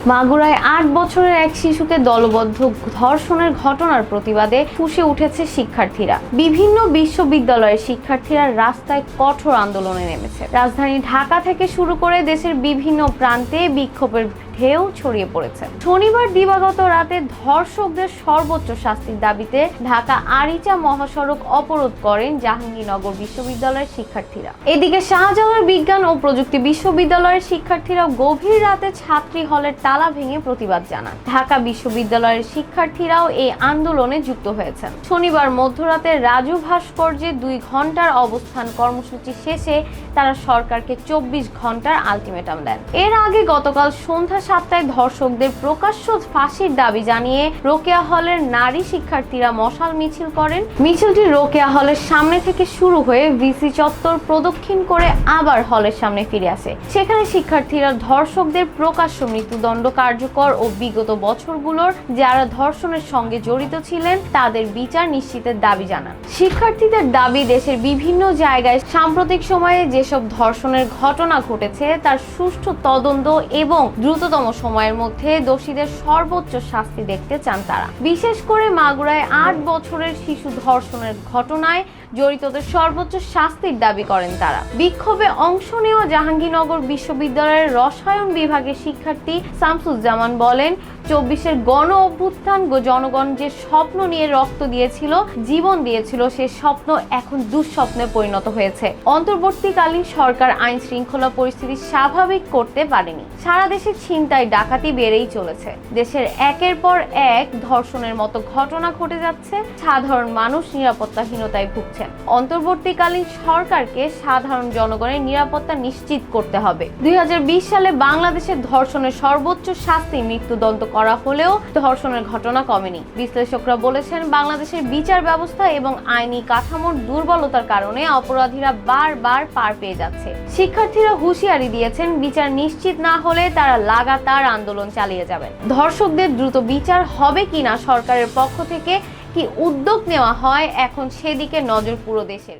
মাগুরায় ৮ বছরের এক শিশুকে দলবদ্ধ ধর্ষণের ঘটনার প্রতিবাদে ফুঁসে উঠেছে শিক্ষার্থীরা। বিভিন্ন বিশ্ববিদ্যালয়ের শিক্ষার্থীরা রাস্তায় কঠোর আন্দোলনে নেমেছে। রাজধানী ঢাকা থেকে শুরু করে দেশের বিভিন্ন প্রান্তে বিক্ষোভের ঢেউ ছড়িয়ে পড়েছে। শনিবার দিবাগত রাতে ধর্ষকদের সর্বোচ্চ শাস্তির দাবিতে ঢাকা আরিচা মহাসড়ক অবরোধ করেন জাহাঙ্গীরনগর বিশ্ববিদ্যালয়ের শিক্ষার্থীরা। এদিকে শাহজালাল বিজ্ঞান ও প্রযুক্তি বিশ্ববিদ্যালয়ের শিক্ষার্থীরা গভীর রাতে ছাত্রী হলের তালা ভেঙে প্রতিবাদ জানান। ঢাকা বিশ্ববিদ্যালয়ের শিক্ষার্থীরাও এই আন্দোলনে যুক্ত হয়েছেন। শনিবার মধ্যরাতে রাজু ভাস্কর্যে 2 ঘন্টার অবস্থান কর্মসূচি শেষে তারা সরকারকে 24 ঘন্টার আলটিমেটাম দেন। এর আগে গতকাল সন্ধ্যা 7টায় ধর্ষকদের প্রকাশ্য ফাঁসির দাবি জানিয়ে রোকেয়া হলের নারী শিক্ষার্থীরা মশাল মিছিল করেন। মিছিলটি রোকেয়া হলের সামনে থেকে শুরু হয়ে ভিসি চত্বর প্রদক্ষিণ করে আবার হলের সামনে ফিরে আসে। সেখানে শিক্ষার্থীরা ধর্ষকদের প্রকাশ্য মৃত্যুদণ্ড কার্যকর ও বিগত বছরগুলোর যারা ধর্ষণের সঙ্গে জড়িত ছিলেন তাদের বিচার নিশ্চিতের দাবি জানান। শিক্ষার্থীদের দাবি, দেশের বিভিন্ন জায়গায় সাম্প্রতিক সময়ে যেসব ধর্ষণের ঘটনা ঘটেছে তার সুষ্ঠু তদন্ত এবং দ্রুততম সময়ের মধ্যে দোষীদের সর্বোচ্চ শাস্তি দেখতে চান তারা। বিশেষ করে মাগুরায় 8 বছরের শিশু ধর্ষণের ঘটনায় জড়িতদের সর্বোচ্চ শাস্তির দাবি করেন তারা। বিক্ষোভে অংশ নেওয়া জাহাঙ্গীরনগর বিশ্ববিদ্যালয়ের রসায়ন বিভাগের শিক্ষার্থী শামসুজ্জামান বলেন, 24-এর গণ অভ্যুত্থান জনগণ যে স্বপ্ন নিয়ে রক্ত দিয়েছিল, জীবন দিয়েছিল, সে স্বপ্ন এখন দুঃস্বপ্নে পরিণত হয়েছে। অন্তর্বর্তীকালীন সরকার আইন শৃঙ্খলা পরিস্থিতি স্বাভাবিক করতে পারেনি। সারা দেশে ছিনতাই ডাকাতি বেড়েই চলেছে। দেশের একের পর এক ধর্ষণের মতো ঘটনা ঘটে যাচ্ছে। সাধারণ মানুষ নিরাপত্তাহীনতায় ভুগছেন। অন্তর্বর্তীকালীন সরকারকে সাধারণ জনগণের নিরাপত্তা নিশ্চিত করতে হবে। 2020 সালে বাংলাদেশের ধর্ষণের সর্বোচ্চ শাস্তি মৃত্যুদণ্ড করা হলেও ধর্ষণের ঘটনা কমেনি। বিশ্লেষকরা বলেছেন, বাংলাদেশের বিচার ব্যবস্থা এবং আইনি কাঠামোর দুর্বলতার কারণে অপরাধীরা বারবার পার পেয়ে যাচ্ছে। শিক্ষার্থীরা হুঁশিয়ারি দিয়েছেন, বিচার নিশ্চিত না হলে তারা লাগাতার আন্দোলন চালিয়ে যাবেন। ধর্ষকদের দ্রুত বিচার হবে কিনা সরকারের পক্ষ থেকে কি উদ্যোগ নেওয়া হয়, এখন সেদিকে নজর পুরো দেশের।